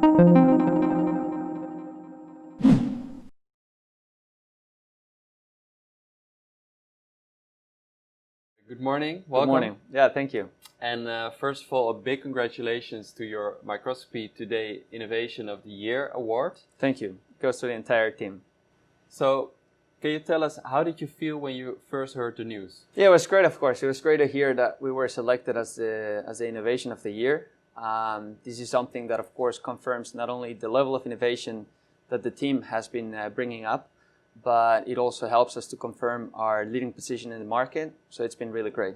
Good morning. Welcome. Good morning. Yeah, thank you. And first of all, a big congratulations to your Microscopy Today Innovation of the Year Award. Thank you. It goes to the entire team. So, can you tell us, how did you feel when you first heard the news? Yeah, it was great, of course. It was great to hear that we were selected as the Innovation of the Year. This is something that, of course, confirms not only the level of innovation that the team has been bringing up, but it also helps us to confirm our leading position in the market. So it's been really great.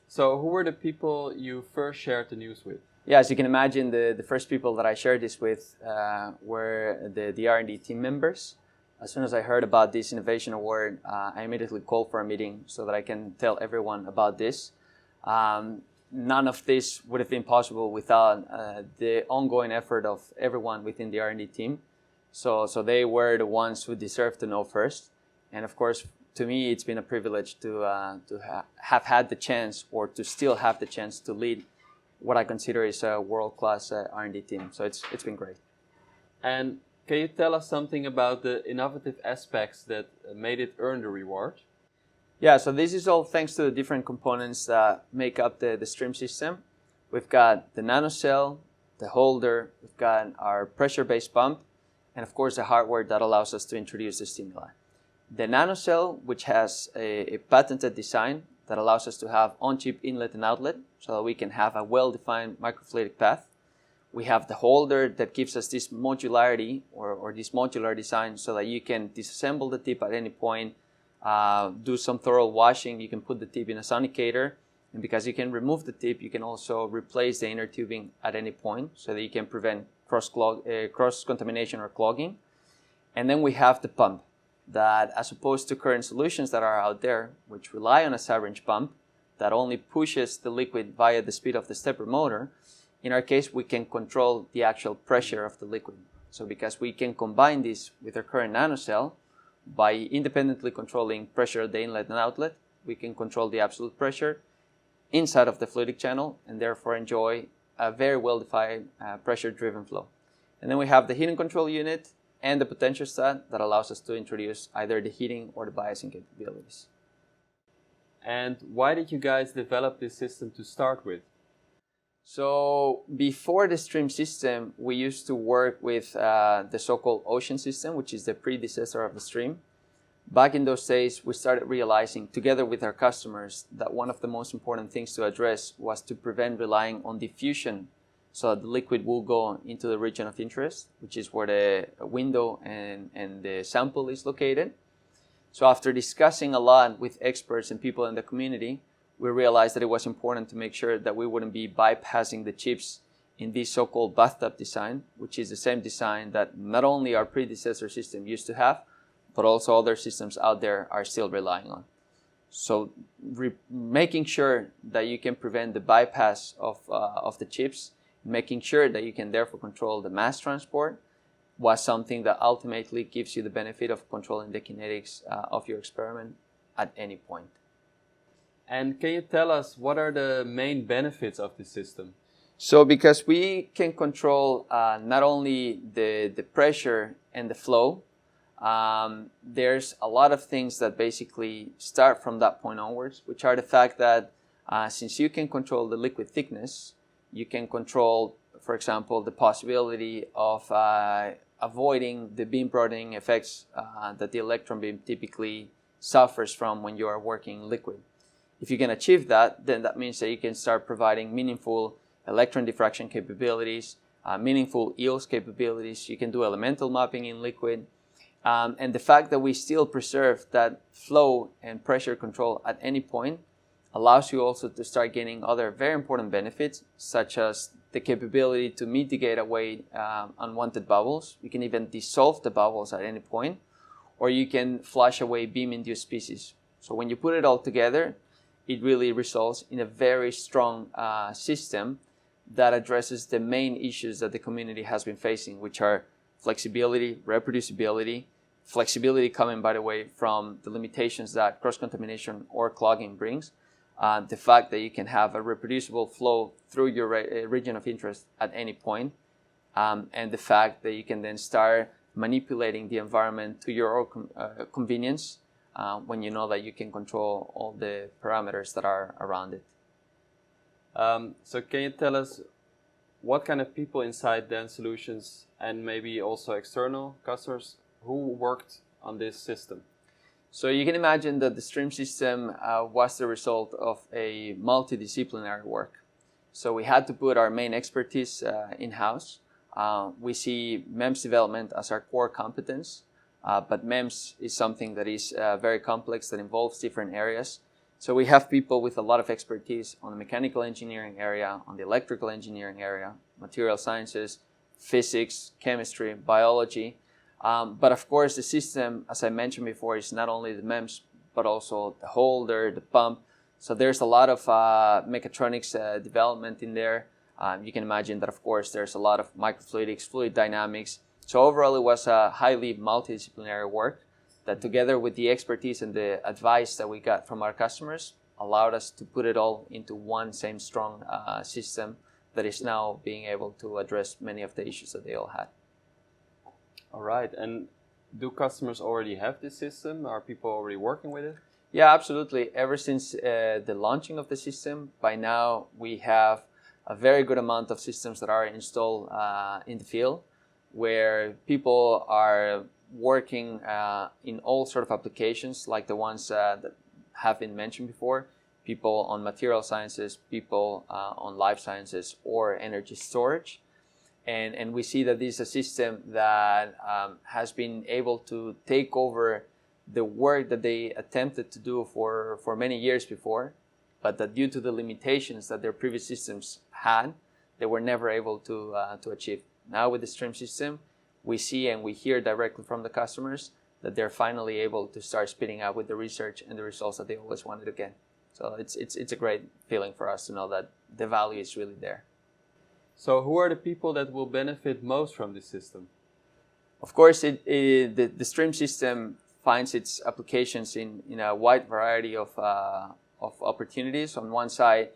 So who were the people you first shared the news with? Yeah, as you can imagine, the first people that I shared this with were the R&D team members. As soon as I heard about this innovation award, I immediately called for a meeting so that I can tell everyone about this. None of this would have been possible without the ongoing effort of everyone within the R&D team. So they were the ones who deserved to know first. And of course, to me, it's been a privilege to have had the chance, or to still have the chance, to lead what I consider is a world-class R&D team. So it's been great. And can you tell us something about the innovative aspects that made it earn the reward? Yeah, so this is all thanks to the different components that make up the stream system. We've got the nanocell, the holder, we've got our pressure-based pump, and of course the hardware that allows us to introduce the stimuli. The nanocell, which has a patented design that allows us to have on-chip inlet and outlet so that we can have a well-defined microfluidic path. We have the holder that gives us this modularity or this modular design so that you can disassemble the tip at any point, do some thorough washing. You can put the tip in a sonicator, and because you can remove the tip, you can also replace the inner tubing at any point so that you can prevent cross-contamination or clogging. And then we have the pump that, as opposed to current solutions that are out there, which rely on a syringe pump that only pushes the liquid via the speed of the stepper motor, in our case, we can control the actual pressure of the liquid. So because we can combine this with our current nanocell, by independently controlling pressure at the inlet and outlet, we can control the absolute pressure inside of the fluidic channel and therefore enjoy a very well-defined pressure-driven flow. And then we have the heating control unit and the potentiostat that allows us to introduce either the heating or the biasing capabilities. And why did you guys develop this system to start with? So before the stream system, we used to work with the so-called ocean system, which is the predecessor of the stream. Back in those days, we started realizing, together with our customers, that one of the most important things to address was to prevent relying on diffusion so that the liquid will go into the region of interest, which is where the window and the sample is located. So after discussing a lot with experts and people in the community, we realized that it was important to make sure that we wouldn't be bypassing the chips in this so-called bathtub design, which is the same design that not only our predecessor system used to have, but also other systems out there are still relying on. So making sure that you can prevent the bypass of the chips, making sure that you can therefore control the mass transport, was something that ultimately gives you the benefit of controlling the kinetics of your experiment at any point. And can you tell us what are the main benefits of this system? So because we can control not only the pressure and the flow, there's a lot of things that basically start from that point onwards, which are the fact that since you can control the liquid thickness, you can control, for example, the possibility of avoiding the beam broadening effects that the electron beam typically suffers from when you are working liquid. If you can achieve that, then that means that you can start providing meaningful electron diffraction capabilities, meaningful EOS capabilities. You can do elemental mapping in liquid. And the fact that we still preserve that flow and pressure control at any point allows you also to start gaining other very important benefits, such as the capability to mitigate away unwanted bubbles. You can even dissolve the bubbles at any point, or you can flush away beam-induced species. So when you put it all together, it really results in a very strong system that addresses the main issues that the community has been facing, which are flexibility, reproducibility, flexibility coming, by the way, from the limitations that cross-contamination or clogging brings, the fact that you can have a reproducible flow through your region of interest at any point, and the fact that you can then start manipulating the environment to your own convenience when you know that you can control all the parameters that are around it. So can you tell us what kind of people inside DENSsolutions and maybe also external customers who worked on this system? So you can imagine that the stream system was the result of a multidisciplinary work. So we had to put our main expertise in-house. We see MEMS development as our core competence, but MEMS is something that is very complex, that involves different areas. So we have people with a lot of expertise on the mechanical engineering area, on the electrical engineering area, material sciences, physics, chemistry, biology. But of course, the system, as I mentioned before, is not only the MEMS, but also the holder, the pump. So there's a lot of mechatronics development in there. You can imagine that, of course, there's a lot of microfluidics, fluid dynamics. So overall, it was a highly multidisciplinary work that, together with the expertise and the advice that we got from our customers, allowed us to put it all into one same strong system that is now being able to address many of the issues that they all had. All right. And do customers already have this system? Are people already working with it? Yeah, absolutely. Ever since the launching of the system, by now we have a very good amount of systems that are installed in the field, where people are working in all sort of applications, like the ones that have been mentioned before. People on material sciences, people on life sciences or energy storage. And we see that this is a system that has been able to take over the work that they attempted to do for many years before, but that due to the limitations that their previous systems had, they were never able to achieve. Now with the stream system, we see and we hear directly from the customers that they're finally able to start speeding up with the research and the results that they always wanted to get. So it's a great feeling for us to know that the value is really there. So who are the people that will benefit most from this system? Of course, the stream system finds its applications in a wide variety of opportunities. On one side,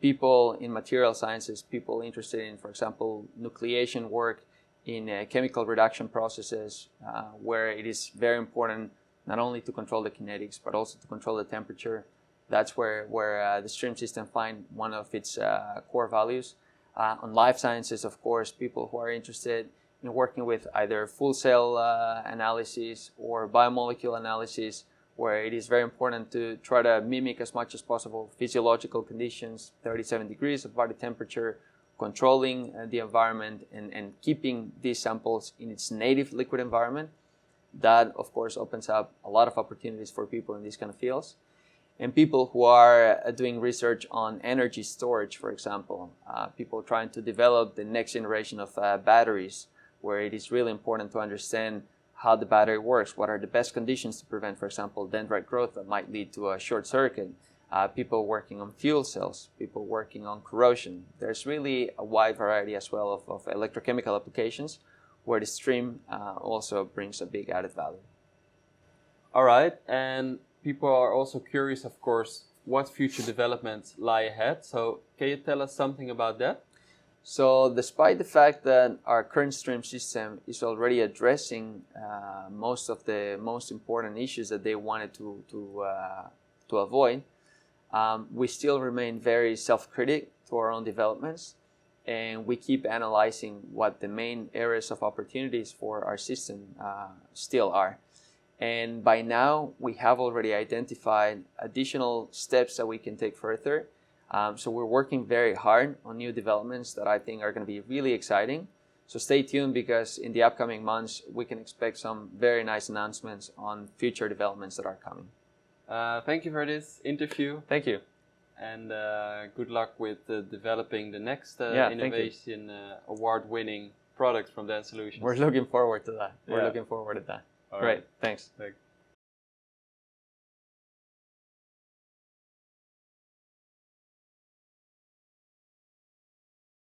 people in material sciences, people interested in, for example, nucleation work, in chemical reduction processes, where it is very important not only to control the kinetics, but also to control the temperature. That's where the stream system find one of its core values. On life sciences, of course, people who are interested in working with either full cell analysis or biomolecule analysis, where it is very important to try to mimic as much as possible physiological conditions, 37 degrees of body temperature, controlling the environment and keeping these samples in its native liquid environment. That, of course, opens up a lot of opportunities for people in these kind of fields. And people who are doing research on energy storage, for example, people trying to develop the next generation of batteries, where it is really important to understand how the battery works, what are the best conditions to prevent, for example, dendrite growth that might lead to a short circuit. People working on fuel cells, people working on corrosion. There's really a wide variety as well of electrochemical applications where the stream also brings a big added value. All right, and people are also curious, of course, what future developments lie ahead. So can you tell us something about that? So despite the fact that our current stream system is already addressing most of the most important issues that they wanted to avoid, we still remain very self-critic to our own developments, and we keep analyzing what the main areas of opportunities for our system still are. And by now, we have already identified additional steps that we can take further. So we're working very hard on new developments that I think are going to be really exciting. So stay tuned, because in the upcoming months, we can expect some very nice announcements on future developments that are coming. Thank you for this interview. Thank you. And good luck with developing the next Innovation Award-winning product from DENSsolutions. We're looking forward to that. Yeah. We're looking forward to that. All Great. right. Thanks. Thanks.